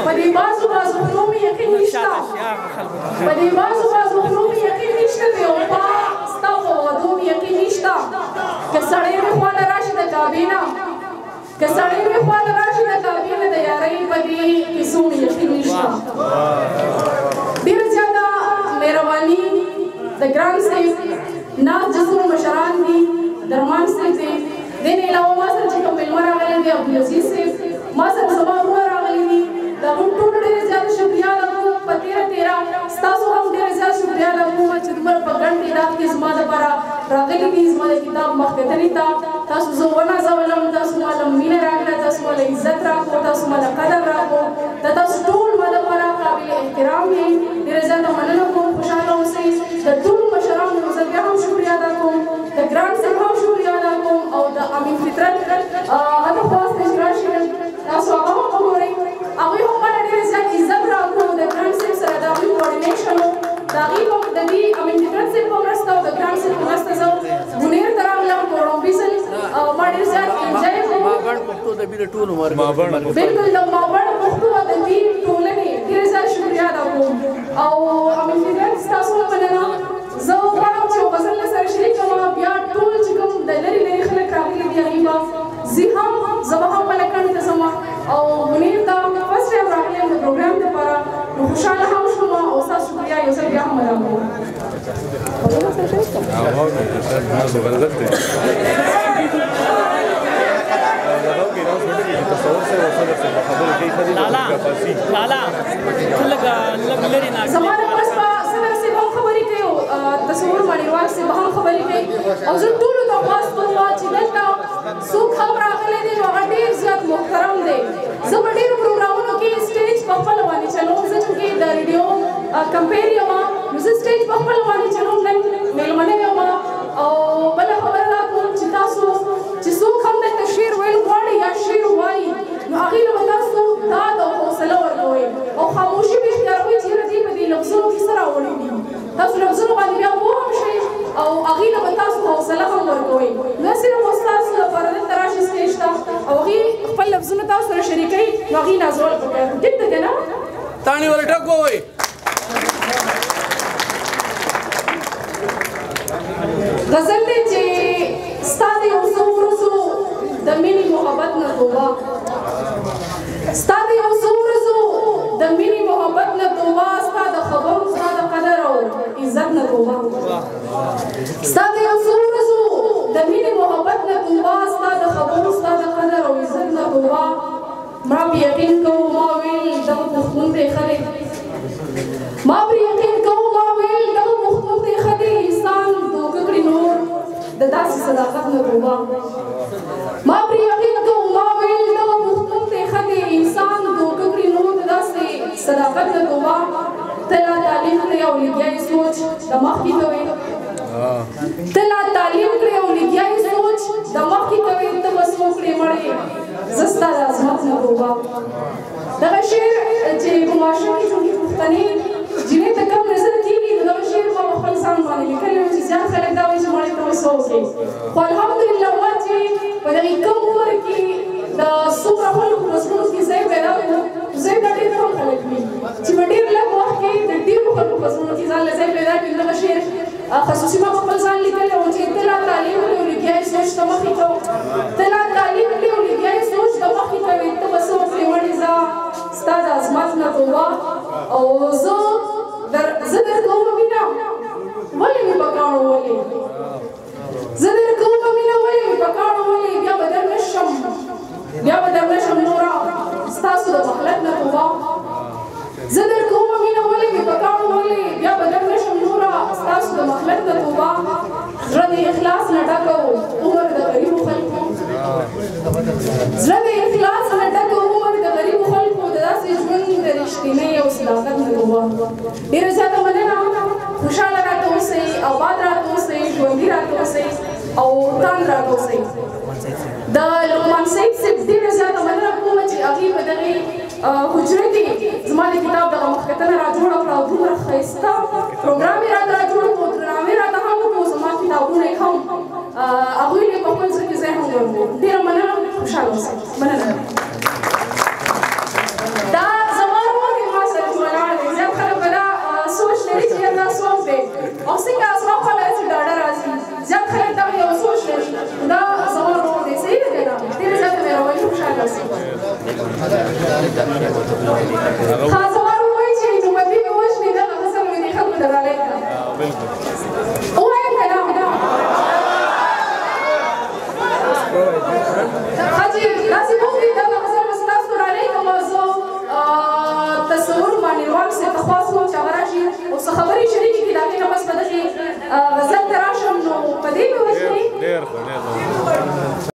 په دې بعضو خبرو مې یقین نشته په دې بعضو خبرو مې یقین نشته د یو پاک ستا په وعدو مې یقین نشته که سړی مې خواله راشي د کعبې نه که سړی مې خواله راشي د کعبې نه د یارۍ په دې کیسو مې یقین نشته ډېره زیاته مهرباني د ګران صاحب ناز جسمو مشران دي درمان صاحب دی دې نه علاوه ما سره چې کوم مېلمه راغلی دی عبدالعزیز صاحب ما سره زما وروڼه راغلي دي د هغوی ټولو ډېره زیاته شکریا ادا کوم په تېره ستاسو هم ډېره زیات شکریا ادا کوم چې دومره په ګڼ تعداد کې زما دپاره راغلي دي زما د کتاب مخکتنې ته تاسو زه ونازولم تاسو ماله مینه راکړه تاسو ماله عزت راکړو تاسو ماله قدر راکړو د تاسو ټول ما دپاره قابل احترام یې ډېره زیاته مننه کوم خوشحاله اوسئ د ټولو مشرانو زه بیا هم شکریا ادا کوم د ګران صاحب هم شکریا ادا کوم او د امین فطرت هغه خواست چې راشي تاسو هغه هم وګورئ هغوی هم ماله ډېر زیات عزت راکړو د ګران صاحب سره د هغوی کوارډینیشن و د هغې په د دې امین فطرت صاحب په مرسته او د ګران صاحب په مرسته زه بونیر ته راغلم په وړومبي ځل ما ډېر زیات انجوی کوم مابڼ پښتو ادبي د ټولو بلکل د مابڼ پښتو ادبي ټولنې ډېر زیات شکریا ادا کوم او امین فطرت ستاسو نه مننه زه غواړم چې یو غزل له سره شریک کړم بیا ټول چې کوم د لرې لرې خلک راغلي دي هغوی به زه به هم ملکانو ته ځم او منیر ته فرسټ ټایم راغلی یم د پروګرام دپاره نو خوشحاله هم شوم او ستاسو شکریا یو ځل بیا هم ادا کوم زما د پس به صدر صاحب هم خبرې کوي او تصور ماڼیوال صاحب هم خبرې کوي او زه ټولو ته خواست کوم چې دلته څوک هم راغلی دی نو هغه ډېر زیات محترم دی زه په ډېرو پروګرامونو کې سټیج په خپله باندې چلوم زه چونکې د ریډیو کمپیر یم نو زه سټیج په خپله باندې چلوم نن مېلمنه یم او بله خبره دا کوم چې تاسو چې څوک هم دلته شعر ویل غواړي یا شعر وایي نو هغې له به تاسو داد او حوصله ورکوئ او خاموشي به اختیاروئ چې یاره دې په دې لفظونو کې څه راوړي دي تاسو لفظونو باندې بیا پوه هم شئ او هغې له به تاسو حوصله هم ورکوئ نه صرف ستاسو لپاره دلته راشي سټیج ته او هغې خپل لفظونه تاسو سره شریکوي نو هغې نازول پکار ټیک ده که نه تاڼې ولې ټک ووایئ غزل دی چې ستا د یو څو ورځو د مینې محبت نه توبه ستا د یو څو ورځو د مینې محبت نه توبه ستا د خبرو ستا د قدر او عزت نه توبه ستا د یو څو ورځو د مینې محبت نه توبه ستا د خبرو ستا د قدر او عزت نه توبه ما پرې یقین کوو ما ویل دغه پښتون دی ښه دی ما پرې یقین کوو ما ویل دغه پښتون دی ښه دی انسان دوکه کړي نور د داسې صداقت نه توبه ما پرې یقین کوو ما ویل دغه پښتون دی ښه دی انسان دوکه کړي نور د داسې صداقت نه توبه ته لا تعلیم کړې او لګیایي سوچ د مخکې کوې ته لا تعلیم کړې او لګیایي سوچ د مخکې کوې ته بس وکړې مړې زه ستا د عظمت نه توبه دغه شعر چې په ماشوم کې چونکې پښتنې جینۍ ته کم نظر کېږي نو دغه شعر ما په خپل ځان باندې لیکلی و چې زیات خلک دا وایي چې مړې ته به څه وکړې خو الحمدلله ما چې په دغې کم عمر کې د څومره خلکو په زړونو کې ځای پیدا کړو ځای دا ډېر کم خلک وي چې په ډېر لږ وخت کې د ډېرو خلکو په زړونو کې ځان له ځای پیدا کړي دغه شعر خصوصي ما په خپل ځان لیکلی و چې ته لا تعلیم کړې او لګیایي سوچ ته مخکې کوو ته لا تعلیم کړې او لګیایي سوچ ته مخکې کوې ته به څه وکړې مړې زه ستا د عظمت نه توبه او زه درکومه مینه ولې مې په کاڼو ولې زه درکومه مینه ولې مې په کاڼو ولې بیا به در نشم نوره ستاسو د مخلت نه توبه زه درکومه مینه ولې مې په کاڼو ولې بیا به در نشم نوره ستاسو د مخلت نه توبه زړه د اخلاص نه ډک عمر د غریبو خلکو زړه د اخلاص نه ډک عمر د غریبو خلکو د داسې ژوند د رښتینۍ او صداقت نه توبه ډېره زیاته مننه خوشحاله راته اوسئ آباد راته اوسئ ژوندي راته اوسئ او تان راته اوسئ د لقمان صاحب ډېره زیاته مننه کومه چې هغې په دغې حجره کې زما د کتاب دغه مخکتنه را جوړه کړه او دومره ښایسته پروګرام یې راته را جوړ کړو درناوی راته ورکړو. ډېره مننه، خوشحاله اوسئ. مننه. دا زما ورور دی ما سره چې ولاړ دی. زیات خلک به دا سوچ لري چې یاره دا څوک دی او څنګه زما خواله هسې ډاډه راځي. زیات خلک دغه یو سوچ لري. دا زما ورور دی. صحیح ده که نه؟ ډېره زیاته مهرباني، خوشحاله اوسئ. ښه زما ورور وایي چې نوبتي مې وژنې دغه قسم مې دې خلکو ته ډالۍ کړه. ووایم که نه؟ حاجي داسې وکړي دغه قسم به ستاسو ډالۍ کومه زه تصور بانډیوال صاحب ته خواست کوم چې هغه راشي او څه خبرې شریکې کړي. د هغې نه بس په دغې غزل ته راشم نو په دې مې وژنې